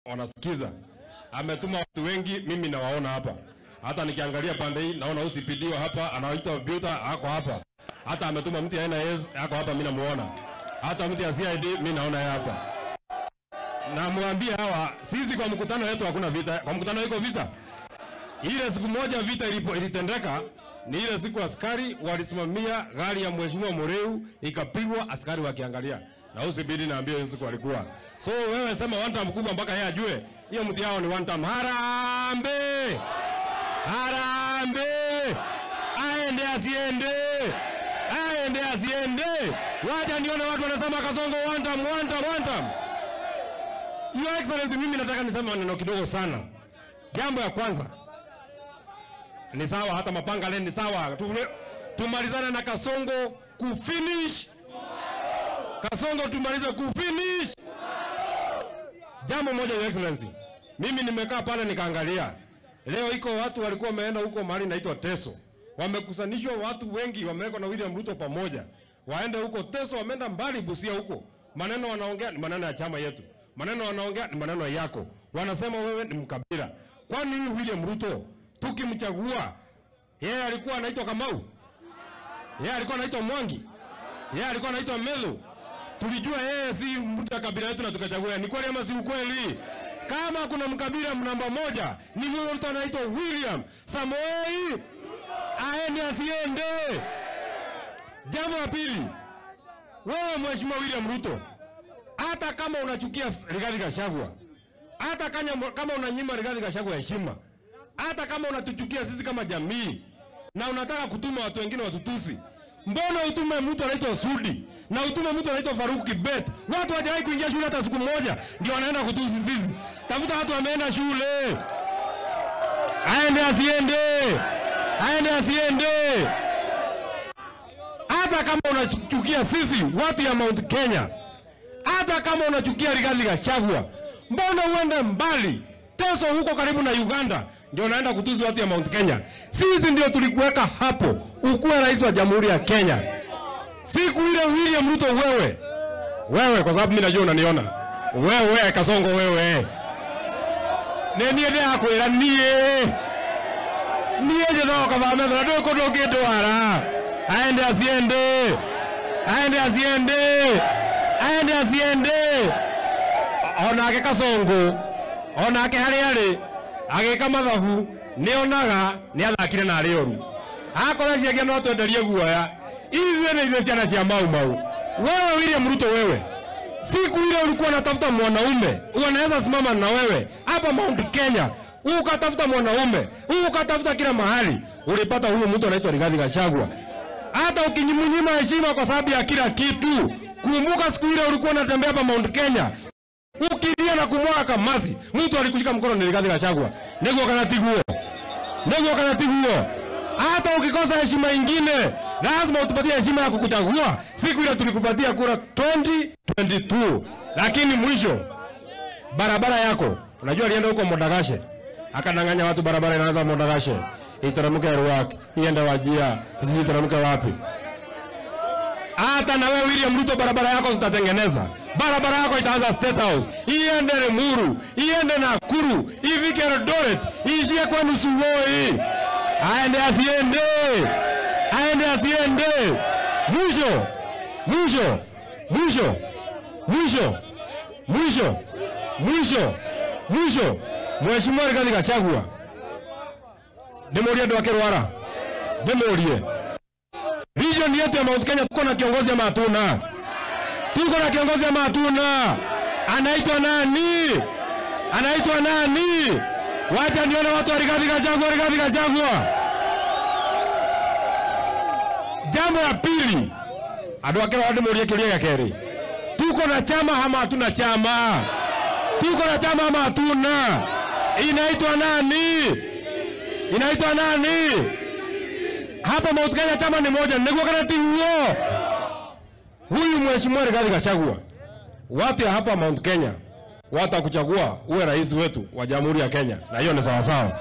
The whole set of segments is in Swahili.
wanasikiza. Ametuma watu wengi, mimi nawaona hapa. Hata nikiangalia pande hii naona UCPD hapa, anaitwa Biuta ako hapa. Hata ametuma mtu ya NIS ako hapa, mimi namuona. Hata mtu ya CID mimi naona yeye hapa. Na mwambie hawa, sisi kwa mkutano wetu hakuna vita. Kwa mkutano iko vita. Ile siku moja vita ilitendeka ni ile siku askari walisimamia gari ya Mheshimiwa Mureu ikapigwa, askari wakiangalia. Na UCPD naambia hiyo siku walikuwa. So wewe sema one time mkubwa mpaka yeye ajue hiyo mtu yao ni one time. Harambe! Harambe! Aende asiende! Aende asiende! Wacha nione watu wanasema Kasongo one time, one time, one time. Your Excellency, mimi nataka niseme maneno kidogo sana. Jambo ya kwanza ni sawa, hata mapanga leo ni sawa. Tumalizana na Kasongo kufinish. Kasongo tumalize kufinish. Jambo moja, Your Excellency. Mimi nimekaa pale nikaangalia. Leo iko watu walikuwa wameenda huko mahali inaitwa Teso. Wamekusanishwa watu wengi, wamewekwa na William Ruto pamoja. Waende huko Teso, wameenda mbali Busia huko. Maneno wanaongea ni maneno ya chama yetu. Maneno wanaongea ni maneno yako. Wanasema wewe ni mkabila. Kwani William Ruto tukimchagua yeye alikuwa anaitwa Kamau? Yeye alikuwa anaitwa Mwangi? Yeye alikuwa anaitwa Melo? Tulijua yeye si mtu wa kabila yetu na tukachagua. Ni kweli ama si ukweli? Kama kuna mkabila namba moja ni mtu anaitwa William Samoei, aende asiende. Jambo la pili, wewe Mheshimiwa William Ruto, hata kama unachukia Rigathi Gachagua, hata kama unanyima Rigathi Gachagua heshima, hata kama unatuchukia sisi kama jamii na unataka kutuma watu wengine watutusi, mbona utume mtu anaitwa Sudi na utume mtu anaitwa Faruku Kibet? Watu hawajawahi kuingia shule hata siku moja ndio wanaenda kutusi sisi. Tafuta watu wameenda shule. Aende asiende. Aende asiende. Hata kama unachukia sisi watu ya Mount Kenya, hata kama unachukia Rigathi Gachagua, mbona uende mbali Teso huko karibu na Uganda ndio unaenda kutusi watu ya Mount Kenya? Sisi ndio tulikuweka hapo ukuwe rais wa Jamhuri ya Kenya. Siku ile William Ruto, wewe kwa sababu mimi najua unaniona. Wewe Kasongo wewe. Nenie ndio akwira nie je no kavame na ndio ko ndoge ndwara. Aende asiende. Aende asiende. Aende asiende. Onake Kasongo. Onake hari ageka mathabu ni onaga ni athakire na arioru. Akora ciagia no twenderie guoya. Hizi ni zile ciana cia mau. Wewe William Ruto wewe. Siku ile ulikuwa unatafuta mwanaume, unaweza simama na wewe hapa Mount Kenya, ukatafuta mwanaume, ukatafuta kila mahali, ulipata huyo mtu anaitwa Rigathi Gachagua. Hata ukinyimnyima heshima kwa sababu ya kila kitu. Kumbuka siku ile ulikuwa unatembea hapa Mount Kenya, ukilia na kumwaga kamasi, mtu alikushika mkono ni Rigathi Gachagua. Nego kanatiguo. Hata ukikosa heshima nyingine, lazima utupatie heshima ya kukuchagua. Siku ile tulikupatia kura 2022. Lakini mwisho barabara yako, unajua alienda huko Modagashe, akadanganya watu barabara inaanza Modagashe, iteremke Ruak, iende Wajia, iteremke wapi. Hata na wewe William Ruto barabara yako tutatengeneza. Barabara yako itaanza State House, iende Limuru, iende Nakuru, ifike Eldoret, ishie kwa nusu Voi. Aende asiende. Aende asiende. Mwisho. Mheshimiwa Rigathi Gachagua. Demoria ndo akerwara. Demorie. Region yetu ya Mount Kenya tuko na kiongozi ama hatuna? Tuko na kiongozi ama hatuna? Anaitwa nani? Wacha nione watu wa Rigathi Gachagua. Jambo la pili, andũ akero andũ mũrie kĩũria gĩakeri. Tuko na chama ama hatuna chama? Tuko na chama ama hatuna? Inaitwa nani? Hapa Mount Kenya chama ni moja, niguo kana tiguo. Huyu Mheshimiwa Rigathi Gachagua, watu ya hapa Mount Kenya watakuchagua uwe rais wetu wa Jamhuri ya Kenya, na hiyo ni sawa sawa.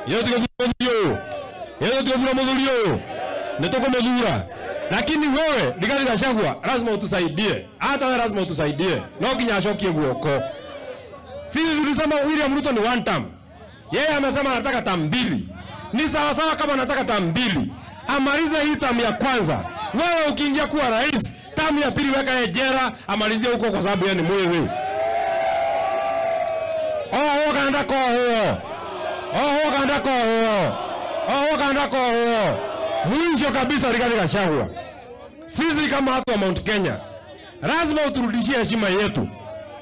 Hiyo tukivuna mudhurio nitokomudhura. Lakini wewe Rigathi Gachagua lazima utusaidie. Hata wewe lazima utusaidie. No kinya ashokie guoko. Sisi tulisema William Ruto ni one term. Yeye amesema anataka term 2. Ni sawa sawa kama anataka term 2. Amalize hii term ya kwanza. Wewe ukiingia kuwa rais, term ya pili weka jela, amalizie huko kwa sababu yeye ni mwewe. Kaenda kwa huo. Kaenda kwa huo. Kaenda kwa huo. Mwisho kabisa Rigathi Gachagua. Sisi kama watu wa Mount Kenya lazima uturudishie heshima yetu.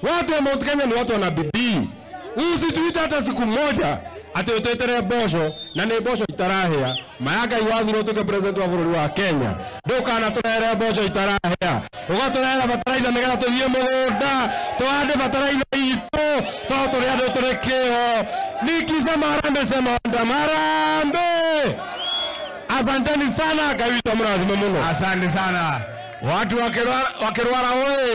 Watu wa Mount Kenya ni watu wana bidii. Usituite hata siku moja ati utetere bosho na ni bosho itarahia. Mayaga iwathiro tuke president wa bũrũri wa Kenya. Ndoka na turere bosho itarahia. Ugaturera bataraitha nigetha tuthie mugunda, tuhande bataraitha itu, turi andu turekeo. Nikisema Harambee sema Harambee. Asanteni sana, Ngai witũ mũrathime mũno. Asante sana. Watu wa Kĩrwara oye.